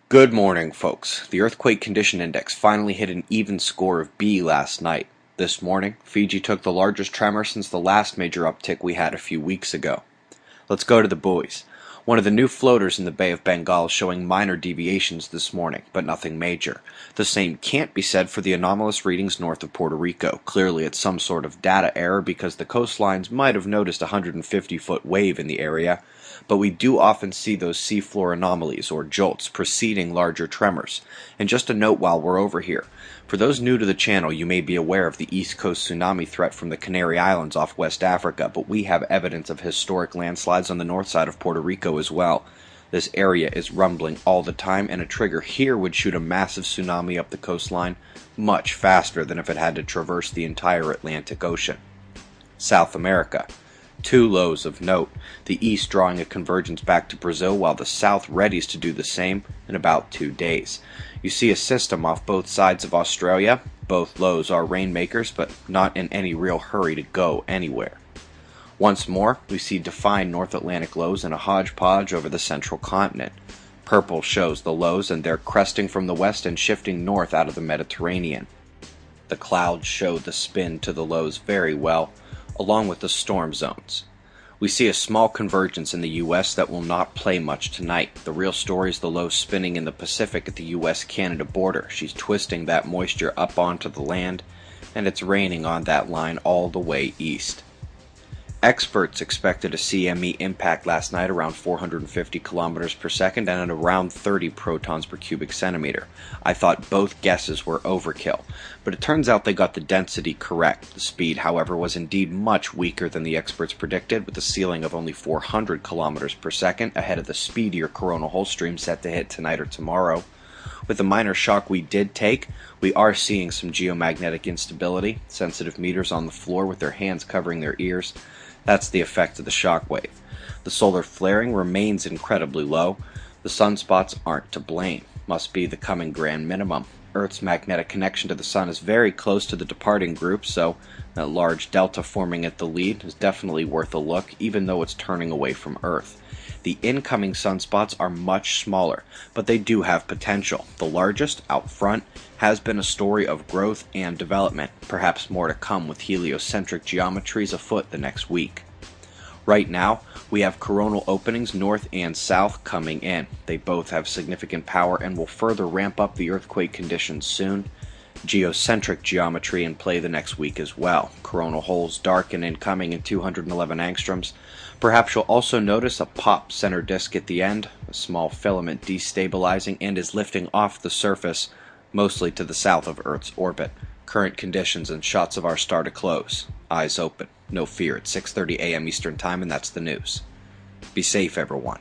Good morning, folks. The Earthquake Condition Index finally hit an even score of B last night. This morning, Fiji took the largest tremor since the last major uptick we had a few weeks ago. Let's go to the buoys. One of the new floaters in the Bay of Bengal is showing minor deviations this morning, but nothing major. The same can't be said for the anomalous readings north of Puerto Rico. Clearly it's some sort of data error because the coastlines might have noticed a 150-foot wave in the area, but we do often see those seafloor anomalies, or jolts, preceding larger tremors. And just a note while we're over here, for those new to the channel, you may be aware of the East Coast tsunami threat from the Canary Islands off West Africa, but we have evidence of historic landslides on the north side of Puerto Rico as well. This area is rumbling all the time, and a trigger here would shoot a massive tsunami up the coastline much faster than if it had to traverse the entire Atlantic Ocean. South America. Two lows of note, the east drawing a convergence back to Brazil while the south readies to do the same in about 2 days. You see a system off both sides of Australia. Both lows are rainmakers, but not in any real hurry to go anywhere. Once more, we see defined North Atlantic lows in a hodgepodge over the central continent. Purple shows the lows, and they're cresting from the west and shifting north out of the Mediterranean. The clouds show the spin to the lows very well, along with the storm zones. We see a small convergence in the U.S. that will not play much tonight. The real story is the low spinning in the Pacific at the U.S.-Canada border. She's twisting that moisture up onto the land, and it's raining on that line all the way east. Experts expected a CME impact last night around 450 kilometers per second and at around 30 protons per cubic centimeter. I thought both guesses were overkill, but it turns out they got the density correct. The speed, however, was indeed much weaker than the experts predicted, with a ceiling of only 400 kilometers per second ahead of the speedier coronal hole stream set to hit tonight or tomorrow. With the minor shock we did take, we are seeing some geomagnetic instability, sensitive meters on the floor with their hands covering their ears. That's the effect of the shockwave. The solar flaring remains incredibly low. The sunspots aren't to blame. Must be the coming grand minimum. Earth's magnetic connection to the sun is very close to the departing group, so that large delta forming at the lead is definitely worth a look, even though it's turning away from Earth. The incoming sunspots are much smaller, but they do have potential. The largest, out front, has been a story of growth and development, perhaps more to come with heliocentric geometries afoot the next week. Right now, we have coronal openings north and south coming in. They both have significant power and will further ramp up the earthquake conditions soon. Geocentric geometry in play the next week as well. Coronal holes dark and incoming in 211 angstroms. Perhaps you'll also notice a pop center disk at the end, a small filament destabilizing and is lifting off the surface, mostly to the south of Earth's orbit. Current conditions and shots of our star to close. Eyes open. No fear. It's 6:30 a.m. Eastern Time, and that's the news. Be safe, everyone.